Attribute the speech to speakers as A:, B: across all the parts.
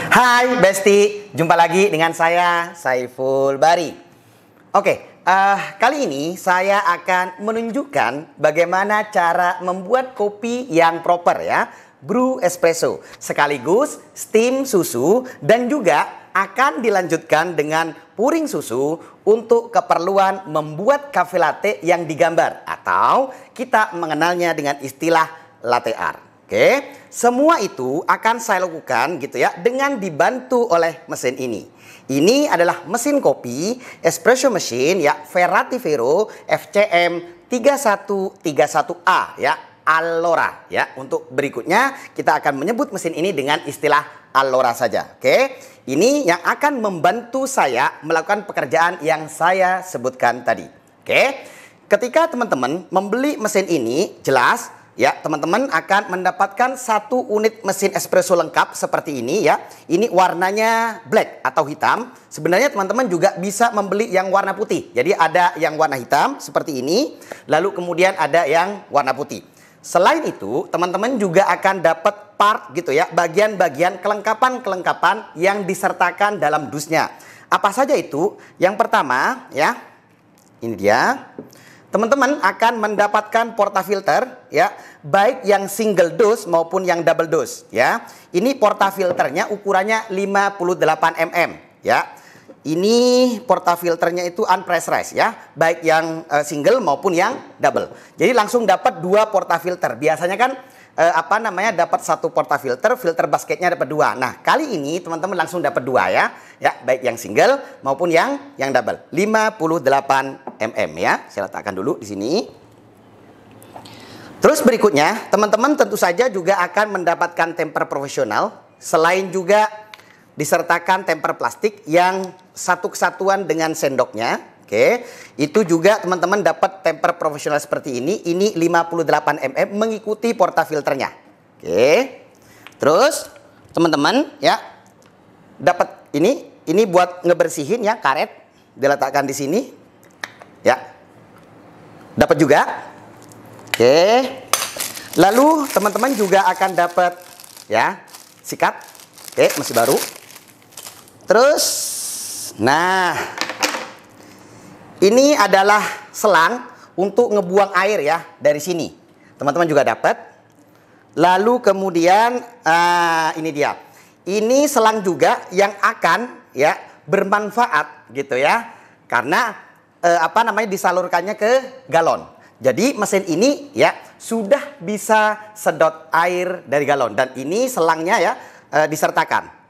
A: Hai Besti, jumpa lagi dengan saya Saiful Bari. Kali ini saya akan menunjukkan bagaimana cara membuat kopi yang proper ya, brew espresso, sekaligus steam susu dan juga akan dilanjutkan dengan puring susu untuk keperluan membuat cafe latte yang digambar atau kita mengenalnya dengan istilah latte art. Oke, semua itu akan saya lakukan gitu ya dengan dibantu oleh mesin ini. Ini adalah mesin kopi espresso machine ya Ferrati Vero FCM 3131A ya Allora ya. Untuk berikutnya kita akan menyebut mesin ini dengan istilah Allora saja. Oke, ini yang akan membantu saya melakukan pekerjaan yang saya sebutkan tadi. Oke, ketika teman-teman membeli mesin ini jelas ya, teman-teman akan mendapatkan satu unit mesin espresso lengkap seperti ini ya. Ini warnanya black atau hitam. Sebenarnya teman-teman juga bisa membeli yang warna putih. Jadi ada yang warna hitam seperti ini. Lalu kemudian ada yang warna putih. Selain itu, teman-teman juga akan dapat part gitu ya. Bagian-bagian kelengkapan-kelengkapan yang disertakan dalam dusnya. Apa saja itu? Yang pertama ya, ini dia. Teman-teman akan mendapatkan portafilter ya, baik yang single dose maupun yang double dose ya. Ini portafilternya ukurannya 58 mm ya. Ini portafilternya itu unpressurized ya, baik yang single maupun yang double. Jadi langsung dapat dua portafilter. Biasanya kan dapat satu portafilter, filter basketnya dapat dua. Nah, kali ini teman-teman langsung dapat dua ya. Ya, baik yang single maupun yang double. 58 mm ya. Saya letakkan dulu di sini. Terus berikutnya, teman-teman tentu saja juga akan mendapatkan temper profesional. Selain juga disertakan temper plastik yang satu kesatuan dengan sendoknya. Oke, itu juga teman-teman dapat temper profesional seperti ini. Ini 58 mm mengikuti portafilternya. Oke. Terus teman-teman ya dapat ini buat ngebersihin ya, karet diletakkan di sini. Ya. Dapat juga. Oke. Lalu teman-teman juga akan dapat ya sikat. Oke, masih baru. Terus nah, ini adalah selang untuk ngebuang air ya dari sini. Teman-teman juga dapat. Lalu kemudian ini dia. Ini selang juga yang akan ya bermanfaat gitu ya. Karena disalurkannya ke galon. Jadi mesin ini ya sudah bisa sedot air dari galon dan ini selangnya ya disertakan.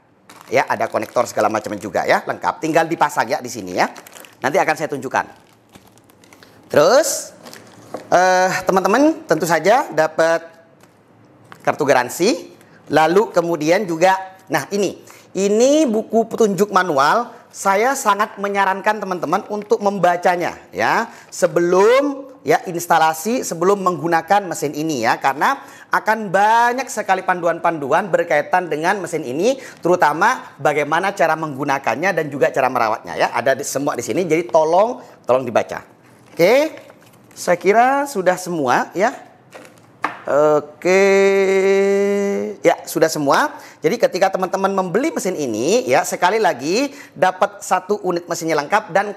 A: Ya, ada konektor segala macam juga ya, lengkap. Tinggal dipasang ya di sini ya. Nanti akan saya tunjukkan. Terus teman-teman tentu saja dapat kartu garansi. Lalu kemudian juga, nah ini buku petunjuk manual. Saya sangat menyarankan teman-teman untuk membacanya ya sebelum ya instalasi, sebelum menggunakan mesin ini ya, karena akan banyak sekali panduan-panduan berkaitan dengan mesin ini, terutama bagaimana cara menggunakannya dan juga cara merawatnya ya. Ada semua di sini, jadi tolong dibaca. Oke, saya kira sudah semua ya. Oke, ya sudah semua. Jadi ketika teman-teman membeli mesin ini ya, sekali lagi dapat satu unit mesinnya lengkap dan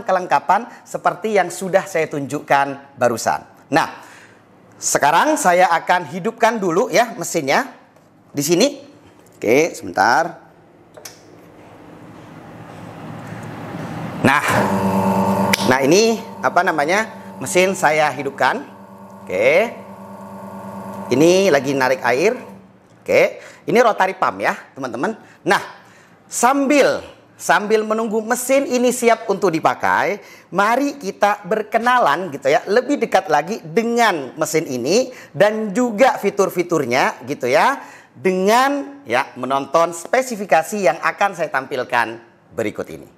A: kelengkapan seperti yang sudah saya tunjukkan barusan. Nah, sekarang saya akan hidupkan dulu ya mesinnya di sini. Oke, sebentar. Nah ini mesin saya hidupkan. Oke. Ini lagi narik air. Oke, ini rotary pump ya, teman-teman. Nah, sambil menunggu mesin ini siap untuk dipakai, mari kita berkenalan gitu ya, lebih dekat lagi dengan mesin ini dan juga fitur-fiturnya gitu ya, dengan ya menonton spesifikasi yang akan saya tampilkan berikut ini.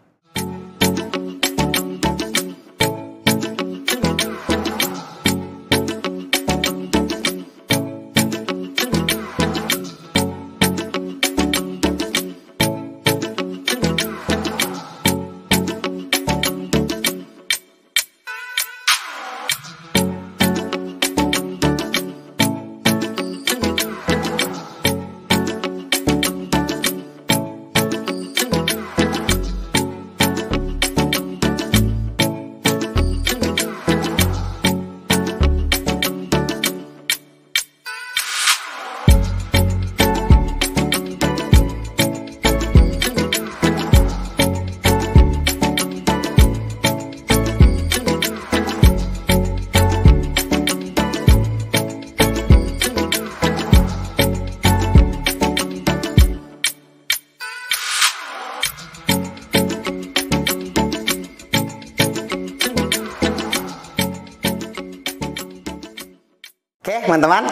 A: teman-teman,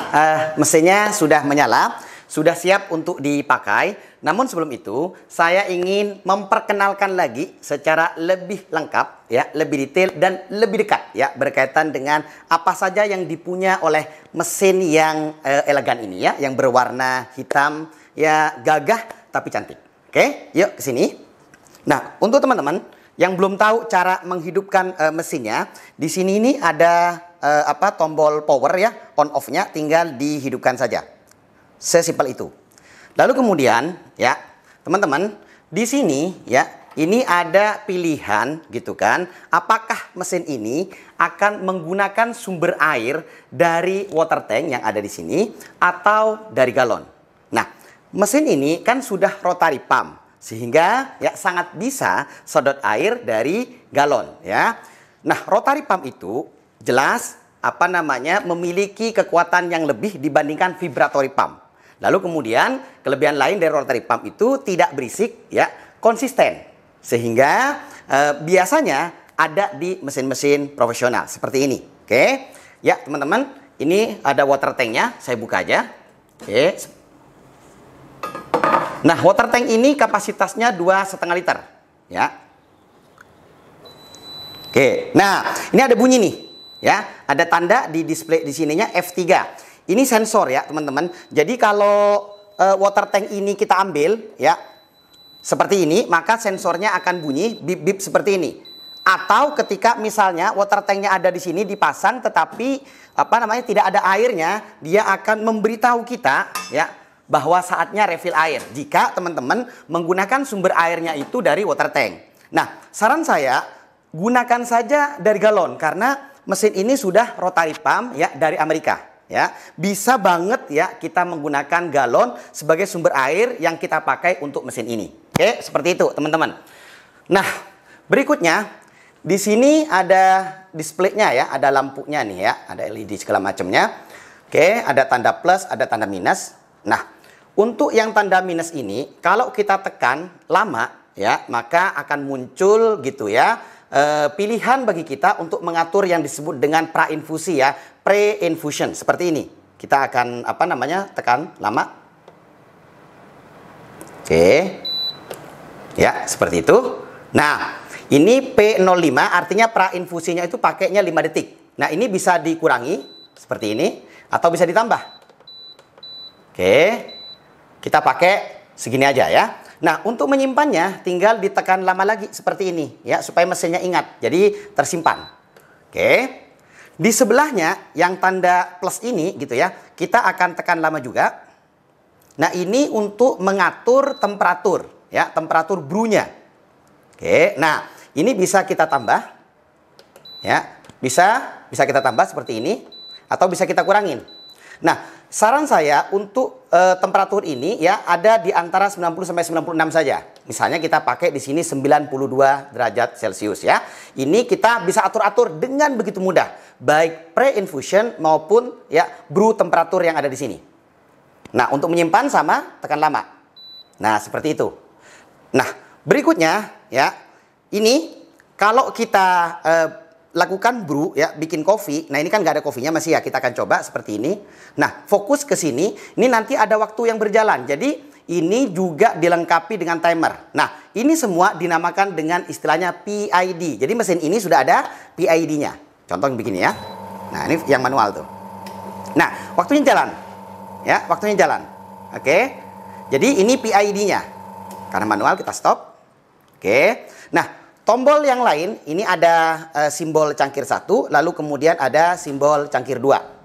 A: mesinnya sudah menyala, sudah siap untuk dipakai. Namun sebelum itu, saya ingin memperkenalkan lagi secara lebih lengkap, ya, lebih detail dan lebih dekat, ya, berkaitan dengan apa saja yang dipunya oleh mesin yang elegan ini, ya, yang berwarna hitam, ya, gagah tapi cantik. Oke, yuk ke sini. Nah, untuk teman-teman yang belum tahu cara menghidupkan mesinnya, di sini ini ada tombol power, ya, on off-nya, tinggal dihidupkan saja. Sesimpel itu. Lalu kemudian, ya, teman-teman, di sini, ya, ini ada pilihan gitu kan, apakah mesin ini akan menggunakan sumber air dari water tank yang ada di sini atau dari galon. Nah, mesin ini kan sudah rotary pump, sehingga ya sangat bisa sedot air dari galon, ya. Nah, rotary pump itu jelas memiliki kekuatan yang lebih dibandingkan vibratory pump. Lalu kemudian kelebihan lain dari rotary pump itu tidak berisik, ya, konsisten, sehingga biasanya ada di mesin-mesin profesional seperti ini. Oke, ya teman-teman, ini ada water tanknya, saya buka aja. Oke. Nah, water tank ini kapasitasnya 2,5 liter, ya. Oke, nah ini ada bunyi nih, ya, ada tanda di display di sininya F3. Ini sensor, ya teman-teman. Jadi kalau water tank ini kita ambil, ya, seperti ini, maka sensornya akan bunyi bip-bip seperti ini. Atau ketika misalnya water tanknya ada di sini dipasang, tetapi tidak ada airnya, dia akan memberitahu kita, ya, bahwa saatnya refill air. Jika teman-teman menggunakan sumber airnya itu dari water tank. Nah, saran saya gunakan saja dari galon karena mesin ini sudah rotary pump, ya, dari Amerika. Ya, bisa banget, ya, kita menggunakan galon sebagai sumber air yang kita pakai untuk mesin ini. Oke, seperti itu teman-teman. Nah, berikutnya di sini ada displaynya, ya, ada lampunya nih, ya, ada LED segala macamnya. Oke, ada tanda plus, ada tanda minus. Nah, untuk yang tanda minus ini kalau kita tekan lama, ya, maka akan muncul gitu, ya, pilihan bagi kita untuk mengatur yang disebut dengan prainfusi, ya, pre-infusion seperti ini. Kita akan tekan lama. Oke. Ya, seperti itu. Nah, ini P05 artinya prainfusinya itu pakainya 5 detik. Nah, ini bisa dikurangi seperti ini atau bisa ditambah. Oke. Kita pakai segini aja, ya. Nah, untuk menyimpannya tinggal ditekan lama lagi seperti ini, ya, supaya mesinnya ingat. Jadi tersimpan. Oke. Di sebelahnya yang tanda plus ini gitu, ya, kita akan tekan lama juga. Nah, ini untuk mengatur temperatur, ya, temperatur brewnya. Oke. Nah, ini bisa kita tambah, ya, bisa kita tambah seperti ini atau bisa kita kurangin. Nah, saran saya untuk temperatur ini, ya, ada di antara 90 sampai 96 saja. Misalnya kita pakai di sini 92 derajat Celcius, ya. Ini kita bisa atur-atur dengan begitu mudah, baik pre-infusion maupun, ya, brew temperatur yang ada di sini. Nah, untuk menyimpan sama tekan lama. Nah, seperti itu. Nah, berikutnya, ya, ini kalau kita lakukan brew, ya, bikin kopi. Nah, ini kan nggak ada kopinya masih, ya, kita akan coba seperti ini. Nah, fokus ke sini. Ini nanti ada waktu yang berjalan. Jadi ini juga dilengkapi dengan timer. Nah, ini semua dinamakan dengan istilahnya PID. Jadi mesin ini sudah ada PID-nya. Contoh begini, ya. Nah, ini yang manual tuh. Nah, waktunya jalan. Ya, waktunya jalan. Oke. Jadi ini PID-nya. Karena manual kita stop. Oke. Nah, tombol yang lain, ini ada simbol cangkir 1, lalu kemudian ada simbol cangkir 2.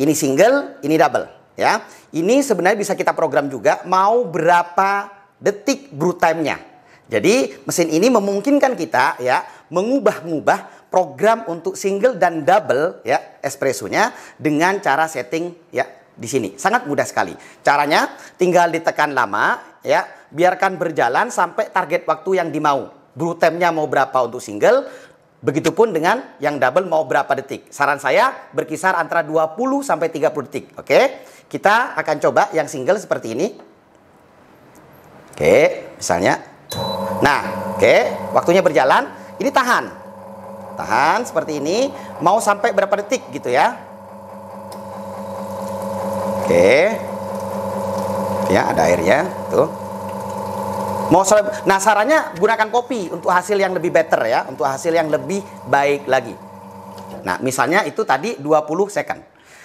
A: Ini single, ini double, ya. Ini sebenarnya bisa kita program juga mau berapa detik brew time-nya. Jadi mesin ini memungkinkan kita, ya, mengubah-ubah program untuk single dan double, ya, espressonya dengan cara setting, ya, di sini. Sangat mudah sekali. Caranya tinggal ditekan lama, ya, biarkan berjalan sampai target waktu yang dimau. Brew time-nya mau berapa untuk single, begitupun dengan yang double mau berapa detik. Saran saya berkisar antara 20 sampai 30 detik. Oke, kita akan coba yang single seperti ini. Oke, misalnya. Nah, oke, waktunya berjalan. Ini tahan. Tahan seperti ini. Mau sampai berapa detik gitu, ya. Oke. Ya, ada airnya tuh. Nah, sarannya gunakan kopi untuk hasil yang lebih better ya, untuk hasil yang lebih baik lagi. Nah, misalnya itu tadi 20 second.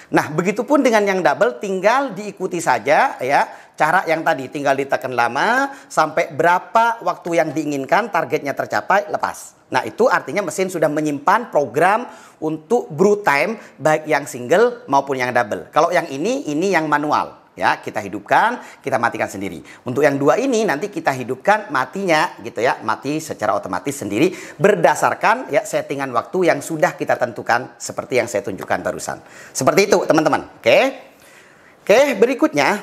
A: Nah, begitupun dengan yang double, tinggal diikuti saja ya. Cara yang tadi tinggal ditekan lama sampai berapa waktu yang diinginkan, targetnya tercapai, lepas. Nah, itu artinya mesin sudah menyimpan program untuk brew time baik yang single maupun yang double. Kalau yang ini yang manual. Ya, kita hidupkan, kita matikan sendiri. Untuk yang dua ini nanti kita hidupkan matinya gitu ya, mati secara otomatis sendiri berdasarkan ya settingan waktu yang sudah kita tentukan seperti yang saya tunjukkan barusan. Seperti itu, teman-teman. Oke, berikutnya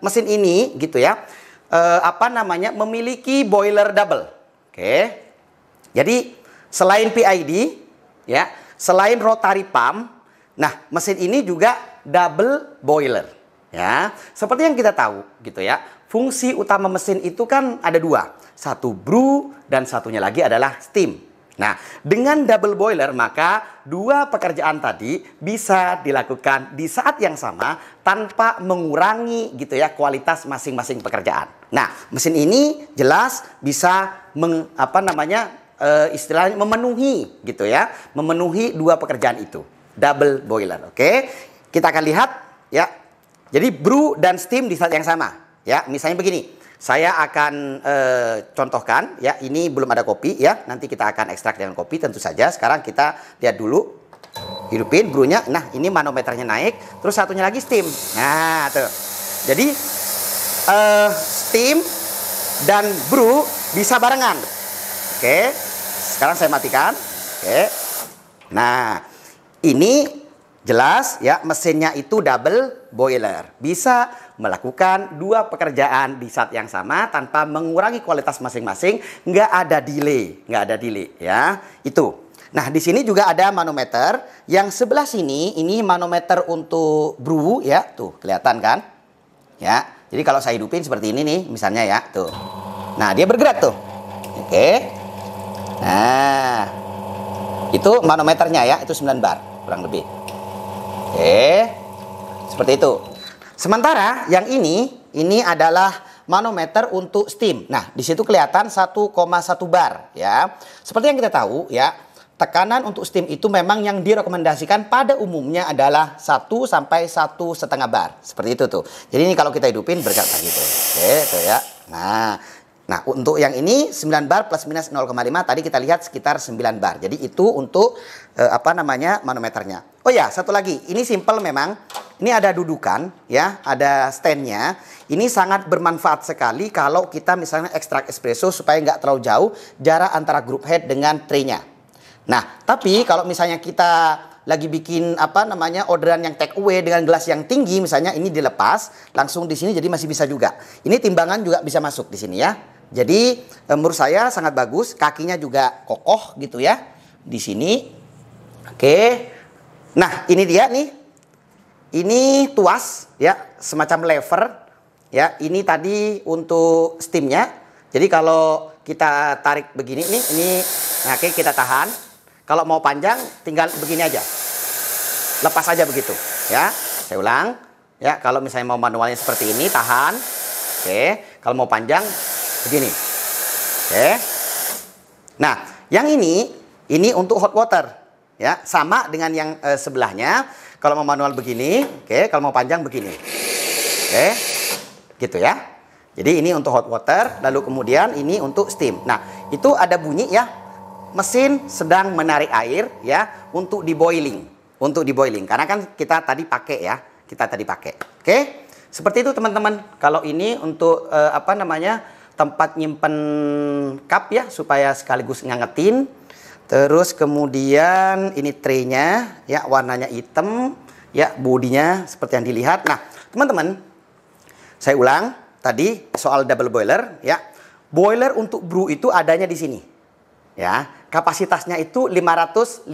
A: mesin ini gitu ya, memiliki boiler double. Oke. Jadi selain PID ya, selain rotary pump, nah mesin ini juga double boiler. Ya, seperti yang kita tahu gitu ya, fungsi utama mesin itu kan ada dua, satu brew dan satunya lagi adalah steam. Nah, dengan double boiler maka dua pekerjaan tadi bisa dilakukan di saat yang sama tanpa mengurangi gitu ya kualitas masing-masing pekerjaan. Nah, mesin ini jelas bisa istilahnya memenuhi gitu ya, memenuhi dua pekerjaan itu, double boiler. Oke, kita akan lihat ya. Jadi brew dan steam di saat yang sama ya. Misalnya begini, saya akan contohkan ya, ini belum ada kopi ya, nanti kita akan ekstrak dengan kopi tentu saja. Sekarang kita lihat dulu, hidupin brewnya. Nah, ini manometernya naik, terus satunya lagi steam. Nah tuh, jadi steam dan brew bisa barengan. Oke, sekarang saya matikan. Oke, nah ini jelas ya, mesinnya itu double boiler. Bisa melakukan dua pekerjaan di saat yang sama tanpa mengurangi kualitas masing-masing. Nggak ada delay ya. Itu. Nah, di sini juga ada manometer. Yang sebelah sini, ini manometer untuk brew ya. Tuh, kelihatan kan? Ya. Jadi kalau saya hidupin seperti ini nih, misalnya ya. Tuh. Nah, dia bergerak tuh. Oke. Nah, itu manometernya ya. Itu 9 bar, kurang lebih. Oke, seperti itu. Sementara yang ini adalah manometer untuk steam. Nah, di situ kelihatan 1,1 bar ya. Seperti yang kita tahu ya, tekanan untuk steam itu memang yang direkomendasikan pada umumnya adalah 1 sampai 1,5 bar. Seperti itu tuh. Jadi ini kalau kita hidupin bergerak gitu. Oke, tuh ya. Nah, untuk yang ini 9 bar plus minus 0,5 tadi kita lihat sekitar 9 bar. Jadi itu untuk manometernya. Oh ya, satu lagi. Ini simple memang. Ini ada dudukan ya, ada standnya. Ini sangat bermanfaat sekali kalau kita misalnya ekstrak espresso supaya nggak terlalu jauh jarak antara group head dengan tray-nya. Nah, tapi kalau misalnya kita lagi bikin orderan yang take away dengan gelas yang tinggi, misalnya ini dilepas langsung di sini, jadi masih bisa juga. Ini timbangan juga bisa masuk di sini ya. Jadi menurut saya sangat bagus, kakinya juga kokoh gitu ya di sini. Oke. Nah, ini dia nih. Ini tuas ya, semacam lever ya. Ini tadi untuk steamnya. Jadi kalau kita tarik begini nih, oke, kita tahan. Kalau mau panjang tinggal begini aja. Lepas aja begitu ya. Saya ulang ya, kalau misalnya mau manualnya seperti ini, tahan. Oke, kalau mau panjang begini. Oke. Nah, yang ini untuk hot water ya, sama dengan yang sebelahnya. Kalau mau manual begini, oke, kalau mau panjang begini. Oke. Gitu ya. Jadi ini untuk hot water, lalu kemudian ini untuk steam. Nah, itu ada bunyi ya. Mesin sedang menarik air ya untuk di boiling. Untuk di boiling. Karena kan kita tadi pakai ya. Oke. Seperti itu teman-teman. Kalau ini untuk tempat nyimpen cup ya, supaya sekaligus ngangetin. Terus kemudian ini tray-nya ya, warnanya hitam ya, bodinya seperti yang dilihat. Nah, teman-teman, saya ulang tadi soal double boiler ya. Boiler untuk brew itu adanya di sini. Ya, kapasitasnya itu 550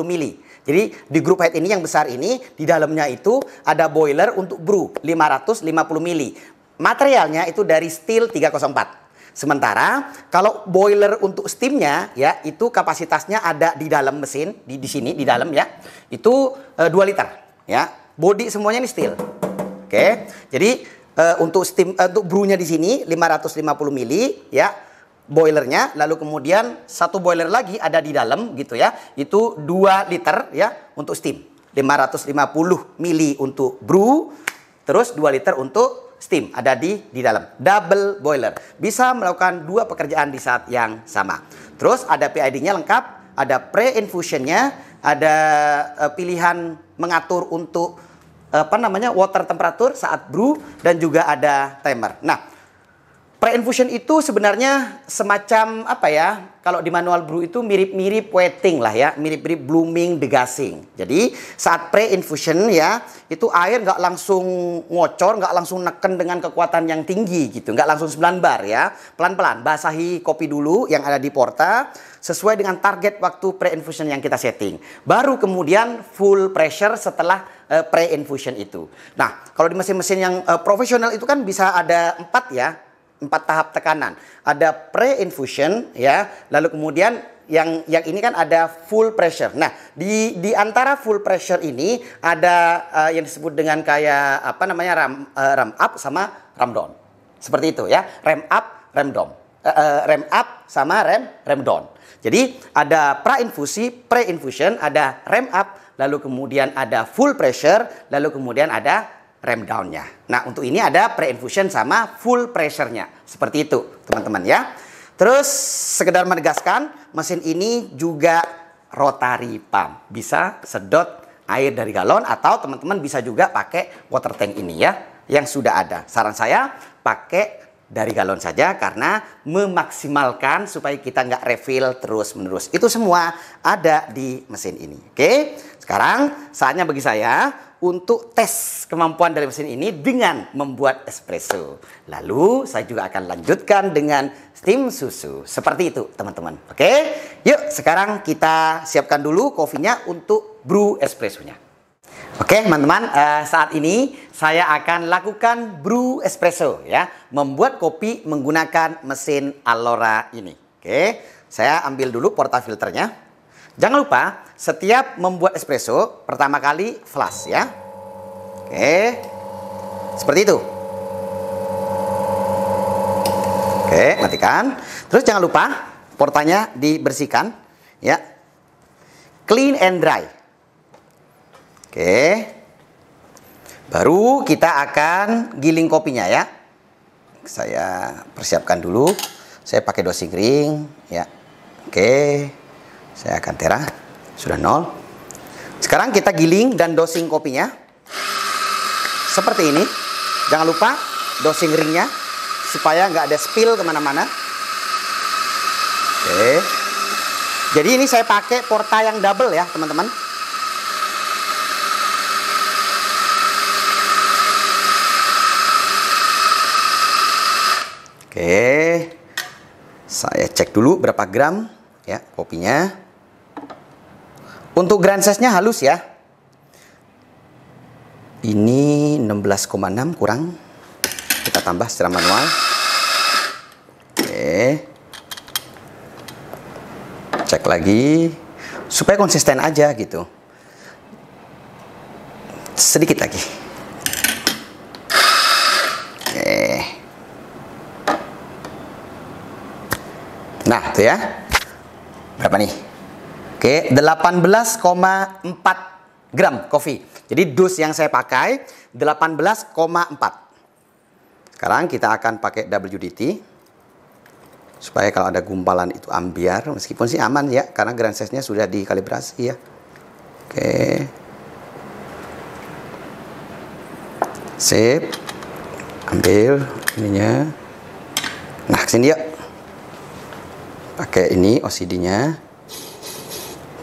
A: mili. Jadi di group head ini yang besar ini, di dalamnya itu ada boiler untuk brew 550 mili. Materialnya itu dari steel 304. Sementara kalau boiler untuk steamnya ya, itu kapasitasnya ada di dalam mesin, di sini di dalam ya, itu 2 liter ya. Bodi semuanya ini steel. Oke. Jadi untuk untuk brewnya di sini 550 mili ya. Boilernya, lalu kemudian satu boiler lagi ada di dalam gitu ya. Itu 2 liter ya untuk steam. 550 mili untuk brew, terus 2 liter untuk steam ada di dalam. Double boiler. Bisa melakukan 2 pekerjaan di saat yang sama. Terus ada PID-nya lengkap, ada pre-infusionnya, ada pilihan mengatur untuk water temperature saat brew, dan juga ada timer. Nah, pre-infusion itu sebenarnya semacam apa ya? Kalau di manual brew itu mirip-mirip wetting lah ya, mirip-mirip blooming, degazing. Jadi saat pre-infusion ya, itu air nggak langsung ngocor, nggak langsung neken dengan kekuatan yang tinggi gitu, nggak langsung 9 bar ya. Pelan-pelan basahi kopi dulu yang ada di porta sesuai dengan target waktu pre-infusion yang kita setting. Baru kemudian full pressure setelah pre-infusion itu. Nah, kalau di mesin-mesin yang profesional itu kan bisa ada 4 ya. 4 tahap tekanan. Ada pre-infusion ya, lalu kemudian yang ini kan ada full pressure. Nah, di antara full pressure ini ada yang disebut dengan kayak ram up sama ram down. Seperti itu ya. Ram up, ram down. Ram up sama ram down. Jadi ada pre-infusion, ada ram up, lalu kemudian ada full pressure, lalu kemudian ada rem down-nya. Nah, untuk ini ada pre-infusion sama full pressure-nya. Seperti itu, teman-teman ya. Terus, sekedar menegaskan, mesin ini juga rotary pump. Bisa sedot air dari galon, atau teman-teman bisa juga pakai water tank ini ya, yang sudah ada. Saran saya, pakai dari galon saja, karena memaksimalkan supaya kita nggak refill terus-menerus. Itu semua ada di mesin ini. Oke, sekarang saatnya bagi saya untuk tes kemampuan dari mesin ini dengan membuat espresso. Lalu saya juga akan lanjutkan dengan steam susu. Seperti itu teman-teman. Oke, yuk sekarang kita siapkan dulu kopinya untuk brew espressonya. Oke teman-teman, saat ini saya akan lakukan brew espresso ya. Membuat kopi menggunakan mesin Alora ini. Oke, saya ambil dulu portafilternya. Jangan lupa, setiap membuat espresso, pertama kali flash ya. Oke, seperti itu. Oke, matikan. Terus jangan lupa, portanya dibersihkan ya. Clean and dry. Oke. Baru kita akan giling kopinya ya. Saya persiapkan dulu. Saya pakai dosing ring ya. Oke. Saya akan tera, sudah 0. Sekarang kita giling dan dosing kopinya. Seperti ini. Jangan lupa dosing ringnya, supaya nggak ada spill kemana-mana. Oke. Jadi ini saya pakai porta yang double ya teman-teman. Oke. Saya cek dulu berapa gram ya kopinya. Untuk grind size-nya halus ya. Ini 16,6 kurang. Kita tambah secara manual. Oke. Cek lagi. Supaya konsisten aja gitu. Sedikit lagi. Oke. Nah, itu ya. Berapa nih? Oke, 18,4 gram kopi. Jadi dus yang saya pakai 18,4. Sekarang kita akan pakai WDT. Supaya kalau ada gumpalan itu ambiar. Meskipun sih aman ya, karena grind size-nya sudah dikalibrasi ya. Oke. Sip. Ambil ininya. Nah, kesini yuk. Pakai ini OCD-nya.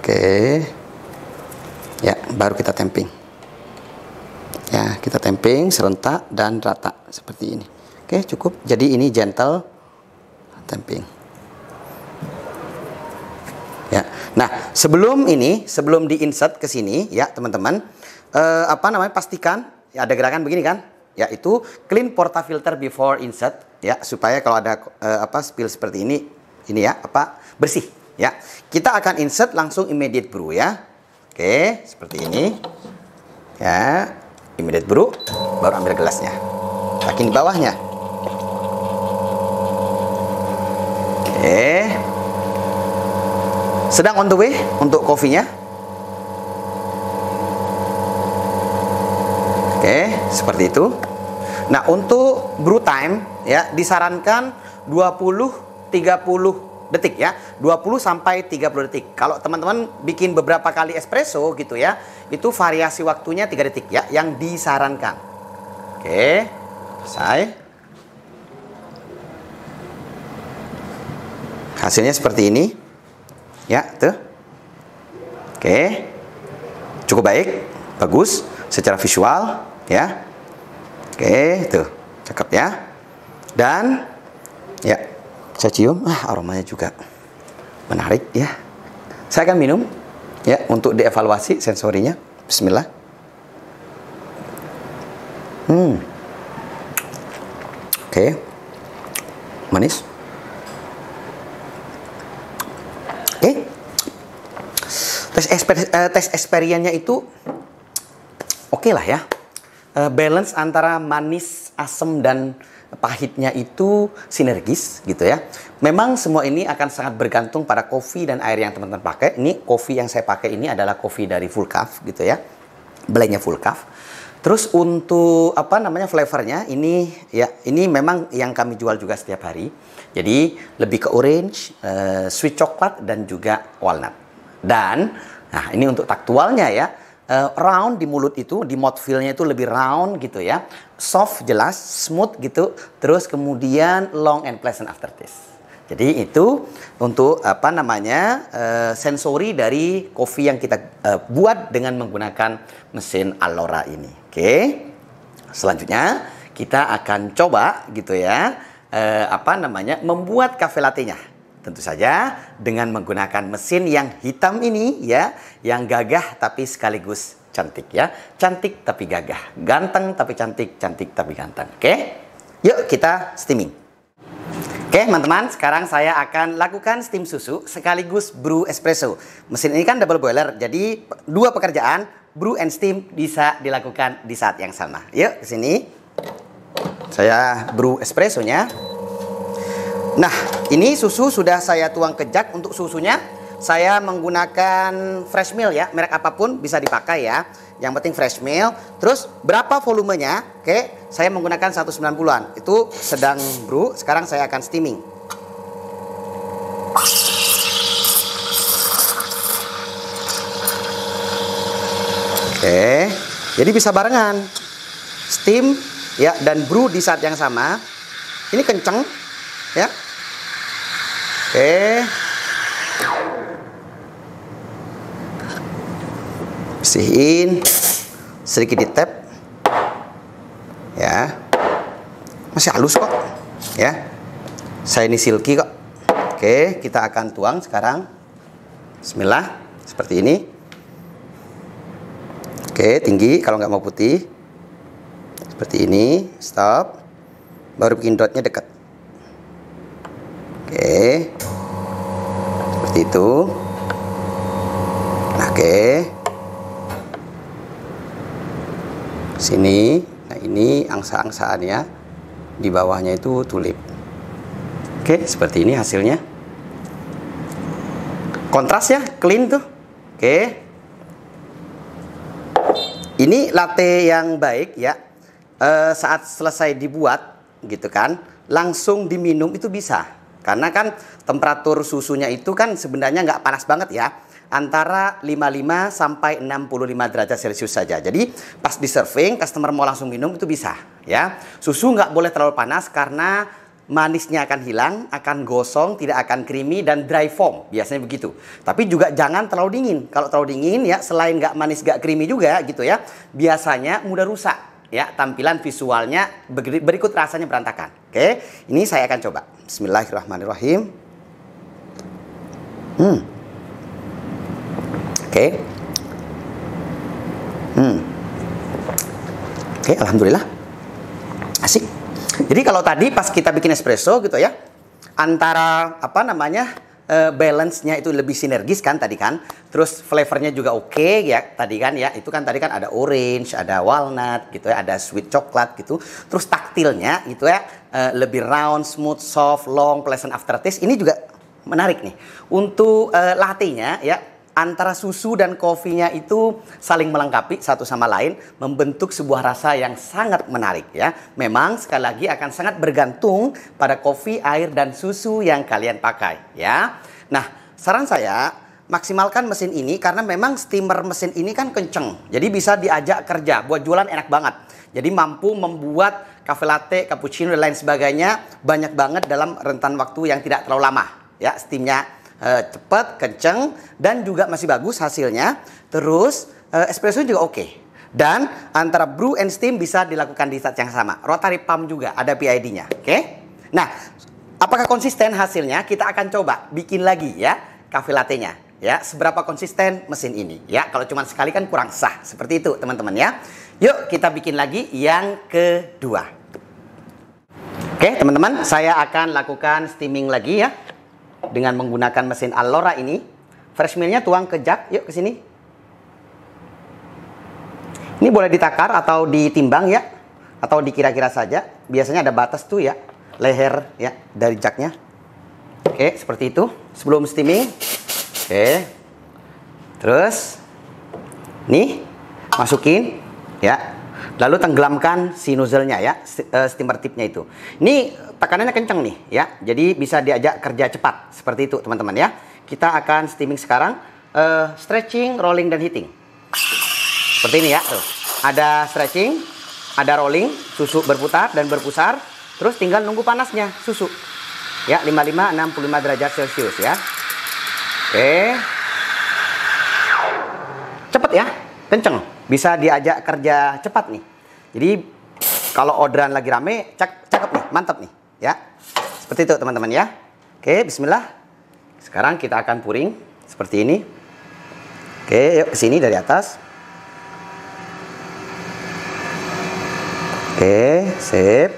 A: Oke. Ya, baru kita tamping. Ya, kita tamping serentak dan rata seperti ini. Oke, cukup. Jadi ini gentle tamping. Ya. Nah, sebelum di-insert ke sini ya, teman-teman, pastikan ya, ada gerakan begini kan? Yaitu clean portafilter before insert ya, supaya kalau ada spill seperti ini ya, bersih. Ya, kita akan insert langsung immediate brew ya. Oke, seperti ini. Ya, immediate brew. baru ambil gelasnya. Takin di bawahnya. Oke. Sedang on the way untuk kopinya. Oke, seperti itu. Nah, untuk brew time ya disarankan 20-30 detik ya. 20 sampai 30 detik. Kalau teman-teman bikin beberapa kali espresso gitu ya, itu variasi waktunya 3 detik ya yang disarankan. Oke. Selesai. Hasilnya seperti ini. Ya, tuh. Oke. Cukup baik, bagus secara visual ya. Oke, tuh. Cakep ya. Dan ya, saya cium, aromanya juga menarik ya. Saya akan minum ya untuk dievaluasi sensorinya. Bismillah. Oke. Manis. Tes experience-nya itu oke lah ya. Balance antara manis, asam dan pahitnya itu sinergis gitu ya. Memang semua ini akan sangat bergantung pada kopi dan air yang teman-teman pakai. Ini kopi yang saya pakai ini adalah kopi dari Full Calf gitu ya. Blendnya Full Calf. Terus untuk apa namanya flavornya ini ya, ini memang yang kami jual juga setiap hari. Jadi lebih ke orange, sweet coklat dan juga walnut. Dan nah ini untuk taktualnya ya, round di mulut itu, di mouthfeel-nya itu lebih round gitu ya, soft jelas, smooth gitu, terus kemudian long and pleasant aftertaste. Jadi itu untuk apa namanya sensori dari kopi yang kita buat dengan menggunakan mesin Alora ini. Oke, selanjutnya kita akan coba gitu ya, apa namanya membuat cafe latte-nya. Tentu saja dengan menggunakan mesin yang hitam ini ya, yang gagah tapi sekaligus cantik ya. Cantik tapi gagah, ganteng tapi cantik, cantik tapi ganteng. Oke, yuk kita steaming. Oke teman-teman, sekarang saya akan lakukan steam susu sekaligus brew espresso. Mesin ini kan double boiler, jadi dua pekerjaan, brew and steam bisa dilakukan di saat yang sama. Yuk ke sini. Saya brew espressonya. Nah, ini susu sudah saya tuang ke jug. Untuk susunya saya menggunakan fresh milk ya, merek apapun bisa dipakai ya. Yang penting fresh milk. Terus berapa volumenya? Oke, saya menggunakan 190-an. Itu sedang brew, sekarang saya akan steaming. Oke, jadi bisa barengan. Steam ya dan brew di saat yang sama. Ini kenceng ya. Oke. Bersihin. Sedikit di tap. Ya. Masih halus kok. Ya. Saya ini silky kok. Oke, kita akan tuang sekarang. Bismillah. Seperti ini. Oke, tinggi kalau nggak mau putih. Seperti ini. Stop. Baru bikin dotnya dekat. Oke, seperti itu. Oke, sini. Nah ini angsa-angsaannya, di bawahnya itu tulip. Oke, seperti ini hasilnya. Kontras ya, clean tuh. Oke, ini latte yang baik ya. Saat selesai dibuat, gitu kan, langsung diminum itu bisa. Karena kan temperatur susunya itu kan sebenarnya nggak panas banget ya. Antara 55 sampai 65 derajat Celcius saja. Jadi pas di serving, customer mau langsung minum itu bisa ya. Susu nggak boleh terlalu panas karena manisnya akan hilang, akan gosong, tidak akan creamy dan dry foam. Biasanya begitu. Tapi juga jangan terlalu dingin. Kalau terlalu dingin ya selain nggak manis nggak creamy juga gitu ya. Biasanya mudah rusak. Ya, tampilan visualnya berikut rasanya berantakan. Oke, ini saya akan coba. Bismillahirrahmanirrahim. Oke. Oke, alhamdulillah. Asik. Jadi kalau tadi pas kita bikin espresso gitu ya, antara apa namanya balance-nya itu lebih sinergis kan tadi kan. Terus flavornya juga oke ya tadi kan ya. Itu kan tadi kan ada orange, ada walnut gitu ya, ada sweet coklat gitu. Terus taktilnya gitu ya, lebih round, smooth, soft, long, pleasant aftertaste. Ini juga menarik nih. Untuk latte-nya ya, antara susu dan kopinya itu saling melengkapi satu sama lain, membentuk sebuah rasa yang sangat menarik ya. Memang sekali lagi akan sangat bergantung pada kopi, air, dan susu yang kalian pakai ya. Nah, saran saya maksimalkan mesin ini karena memang steamer mesin ini kan kenceng. Jadi bisa diajak kerja, buat jualan enak banget. Jadi mampu membuat cafe latte, cappuccino, dan lain sebagainya banyak banget dalam rentan waktu yang tidak terlalu lama ya. Steamnya cepat, kenceng, dan juga masih bagus hasilnya. Terus espresso juga oke. Dan antara brew and steam bisa dilakukan di saat yang sama. Rotary pump juga ada PID-nya. Oke. Nah, apakah konsisten hasilnya? Kita akan coba bikin lagi ya cafe latte-nya. Ya, seberapa konsisten mesin ini? Ya, kalau cuma sekali kan kurang sah. Seperti itu, teman-teman ya. Yuk, kita bikin lagi yang kedua. Oke, teman-teman, saya akan lakukan steaming lagi ya. Dengan menggunakan mesin Alora ini. Fresh milk-nya tuang ke jug, yuk ke sini. Ini boleh ditakar atau ditimbang ya, atau dikira-kira saja. Biasanya ada batas tuh ya, leher ya dari jugnya. Oke, seperti itu. Sebelum steaming. Oke. Terus nih masukin ya. Lalu tenggelamkan si nozzle-nya ya, steamer tip-nya itu. Ini tekanannya kenceng nih ya, jadi bisa diajak kerja cepat. Seperti itu teman-teman ya. Kita akan steaming sekarang, stretching, rolling, dan heating. Seperti ini ya, tuh. Ada stretching, ada rolling, susu berputar dan berpusar. Terus tinggal nunggu panasnya susu. Ya, 55-65 derajat Celcius ya. Oke. Cepet ya, kenceng. Bisa diajak kerja cepat nih. Jadi kalau orderan lagi rame, cakep nih, mantap nih ya. Seperti itu teman-teman ya. Oke, bismillah. Sekarang kita akan puring seperti ini. Oke, yuk ke sini dari atas. Oke, sip.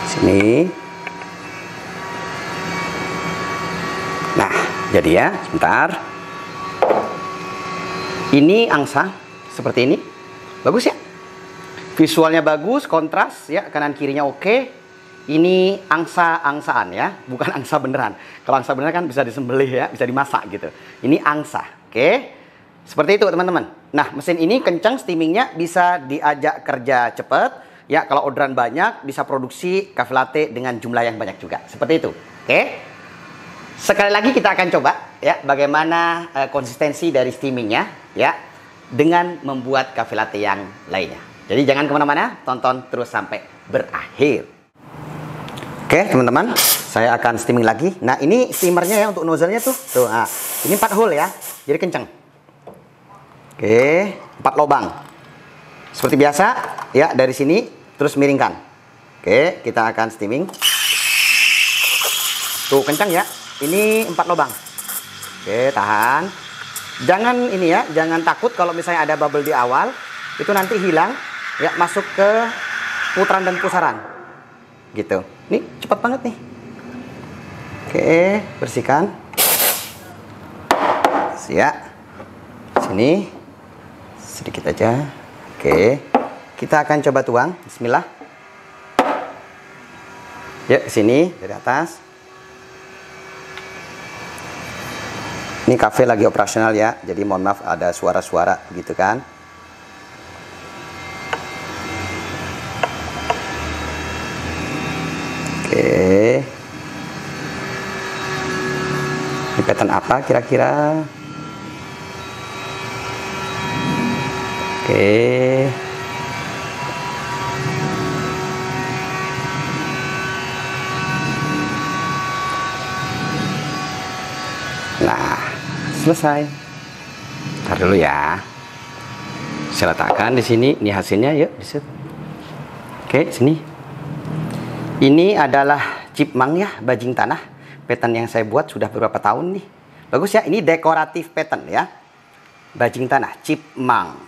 A: Sini. Nah, jadi ya, sebentar. Ini angsa seperti ini. Bagus ya? Visualnya bagus, kontras ya, kanan kirinya oke. Ini angsa-angsaan ya, bukan angsa beneran. Kalau angsa beneran kan bisa disembelih ya, bisa dimasak gitu. Ini angsa, oke? Seperti itu teman-teman. Nah, mesin ini kencang, steamingnya bisa diajak kerja cepat. Ya, kalau orderan banyak bisa produksi cafe latte dengan jumlah yang banyak juga. Seperti itu, oke? Sekali lagi kita akan coba ya bagaimana konsistensi dari steamingnya ya dengan membuat cafe latte yang lainnya. Jadi jangan kemana-mana, tonton terus sampai berakhir. Oke teman-teman, saya akan steaming lagi. Nah ini steamernya ya untuk nozzle-nya tuh. Tuh, nah, ini 4 hole ya, jadi kenceng. Oke, 4 lubang. Seperti biasa ya, dari sini terus miringkan. Oke, kita akan steaming. Tuh kencang ya. Ini 4 lubang. Oke, tahan. Jangan ini ya, jangan takut kalau misalnya ada bubble di awal. Itu nanti hilang, ya masuk ke putaran dan pusaran. Gitu. Ini cepat banget nih. Oke, bersihkan. Siap. Sini. Sedikit aja. Oke. Kita akan coba tuang. Bismillah. Yuk, ke sini dari atas. Ini cafe lagi operasional ya, jadi mohon maaf ada suara-suara gitu kan. Oke. Ini pattern apa kira-kira? Oke. Nah, selesai. Ntar dulu ya. Saya letakkan di sini. Ini hasilnya, yuk diset. Oke, sini. Ini adalah chipmunk ya, bajing tanah. Pattern yang saya buat sudah beberapa tahun nih. Bagus ya, ini dekoratif pattern ya. Bajing tanah, chipmunk.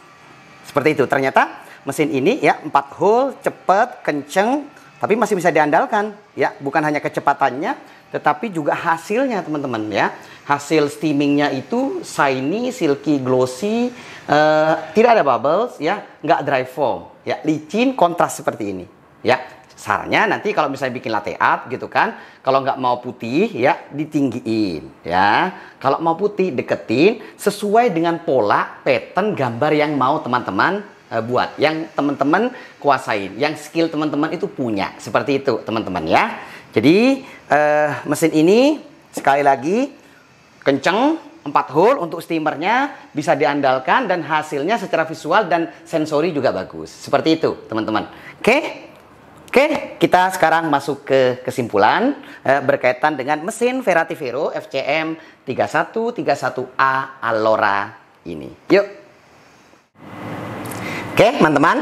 A: Seperti itu. Ternyata mesin ini ya 4 hole, cepet, kenceng, tapi masih bisa diandalkan ya. Bukan hanya kecepatannya, tetapi juga hasilnya teman-teman ya. Hasil steamingnya itu shiny, silky, glossy, tidak ada bubbles ya, nggak dry foam ya, licin, kontras seperti ini ya. Sarannya nanti kalau misalnya bikin latte art gitu kan, kalau nggak mau putih ya ditinggiin ya. Kalau mau putih deketin sesuai dengan pola pattern gambar yang mau teman-teman buat, yang teman-teman kuasain, yang skill teman-teman itu punya. Seperti itu teman-teman ya. Jadi mesin ini sekali lagi kenceng, 4 hole untuk steamernya, bisa diandalkan dan hasilnya secara visual dan sensori juga bagus. Seperti itu teman-teman. Oke, kita sekarang masuk ke kesimpulan berkaitan dengan mesin Verrativero FCM 3131A Allora ini. Yuk. Oke, teman-teman,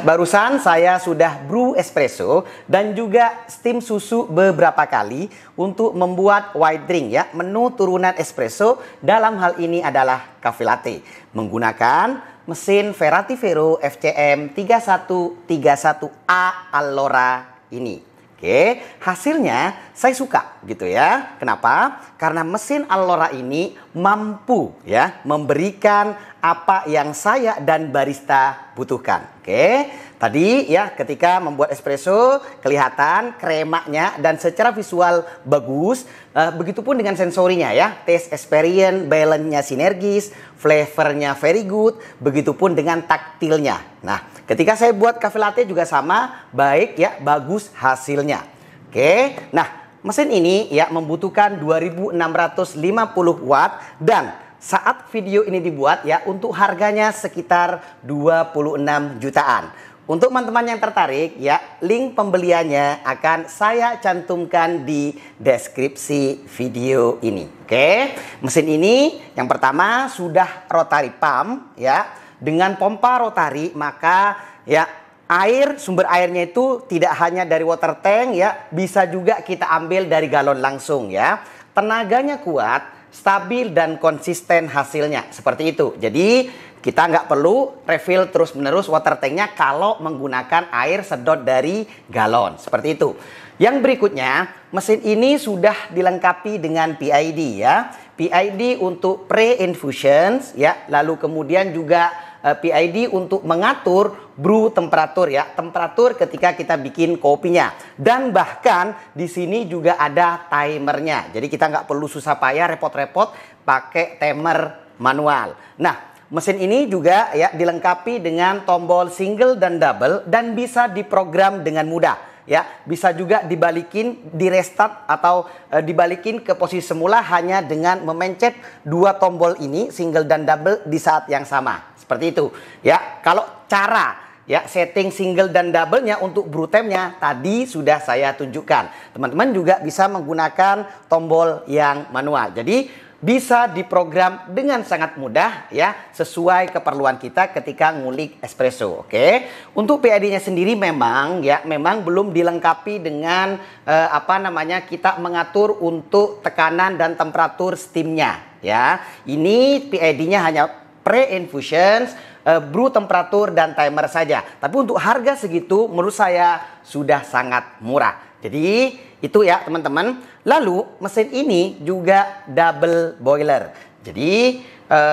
A: barusan saya sudah brew espresso dan juga steam susu beberapa kali untuk membuat white drink ya, menu turunan espresso. Dalam hal ini adalah cafe latte menggunakan mesin Verrativero FCM 3131A Allora ini. Oke, hasilnya saya suka gitu ya. Kenapa? Karena mesin Allora ini mampu ya memberikan apa yang saya dan barista butuhkan. Oke, tadi ya ketika membuat espresso kelihatan kremanya dan secara visual bagus. Begitupun dengan sensorinya ya, taste experience, balance-nya sinergis, flavornya very good. Begitupun dengan taktilnya. Nah, ketika saya buat cafe latte juga sama, baik ya, bagus hasilnya. Oke, nah mesin ini ya membutuhkan 2650 watt dan saat video ini dibuat ya untuk harganya sekitar 26 jutaan. Untuk teman-teman yang tertarik ya, link pembeliannya akan saya cantumkan di deskripsi video ini. Oke, mesin ini yang pertama sudah rotary pump ya. Dengan pompa rotary maka ya sumber airnya itu tidak hanya dari water tank ya, bisa juga kita ambil dari galon langsung ya. Tenaganya kuat, stabil dan konsisten hasilnya seperti itu. Jadi kita nggak perlu refill terus-menerus water tanknya kalau menggunakan air sedot dari galon seperti itu. Yang berikutnya, mesin ini sudah dilengkapi dengan PID ya. PID untuk pre-infusions ya, lalu kemudian juga PID untuk mengatur brew temperatur ya, temperatur ketika kita bikin kopinya. Dan bahkan di sini juga ada timernya. Jadi kita nggak perlu susah payah repot-repot pakai timer manual. Nah, mesin ini juga ya dilengkapi dengan tombol single dan double dan bisa diprogram dengan mudah. Ya, bisa juga dibalikin, di restart atau dibalikin ke posisi semula hanya dengan memencet 2 tombol ini, single dan double di saat yang sama. Seperti itu. Ya, kalau cara ya setting single dan double-nya untuk brew time-nya tadi sudah saya tunjukkan. Teman-teman juga bisa menggunakan tombol yang manual. Jadi bisa diprogram dengan sangat mudah ya, sesuai keperluan kita ketika ngulik espresso. Oke. Untuk PID-nya sendiri memang belum dilengkapi dengan kita mengatur untuk tekanan dan temperatur steamnya ya. Ini PID-nya hanya pre-infusions, brew temperatur dan timer saja. Tapi untuk harga segitu menurut saya sudah sangat murah. Jadi itu ya teman-teman. Lalu mesin ini juga double boiler. Jadi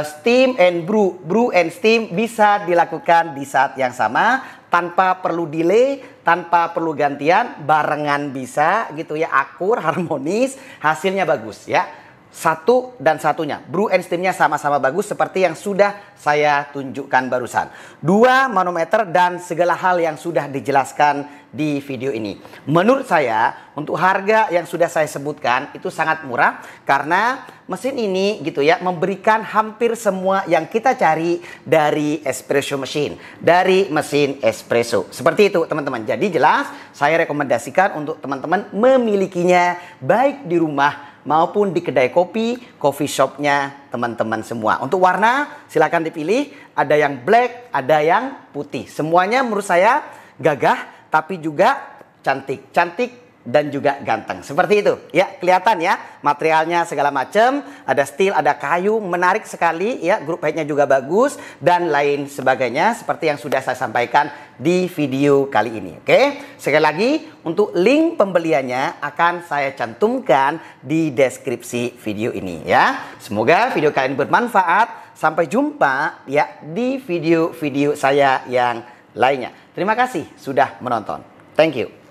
A: steam and brew and steam bisa dilakukan di saat yang sama tanpa perlu delay, tanpa perlu gantian, barengan bisa gitu ya, akur, harmonis, hasilnya bagus ya. Satu dan satunya, brew and steamnya sama-sama bagus seperti yang sudah saya tunjukkan barusan. 2 manometer dan segala hal yang sudah dijelaskan di video ini. Menurut saya untuk harga yang sudah saya sebutkan itu sangat murah karena mesin ini gitu ya memberikan hampir semua yang kita cari dari espresso machine, dari mesin espresso. Seperti itu teman-teman. Jadi jelas saya rekomendasikan untuk teman-teman memilikinya baik di rumah maupun di kedai kopi, coffee shopnya teman-teman semua. Untuk warna silakan dipilih, ada yang black, ada yang putih. Semuanya menurut saya gagah tapi juga cantik. Cantik dan juga ganteng. Seperti itu. Ya, kelihatan ya materialnya segala macam, ada steel, ada kayu, menarik sekali ya, group headnya juga bagus dan lain sebagainya seperti yang sudah saya sampaikan di video kali ini. Oke. Sekali lagi untuk link pembeliannya akan saya cantumkan di deskripsi video ini ya. Semoga video kali ini bermanfaat. Sampai jumpa ya di video-video saya yang lainnya. Terima kasih sudah menonton. Thank you.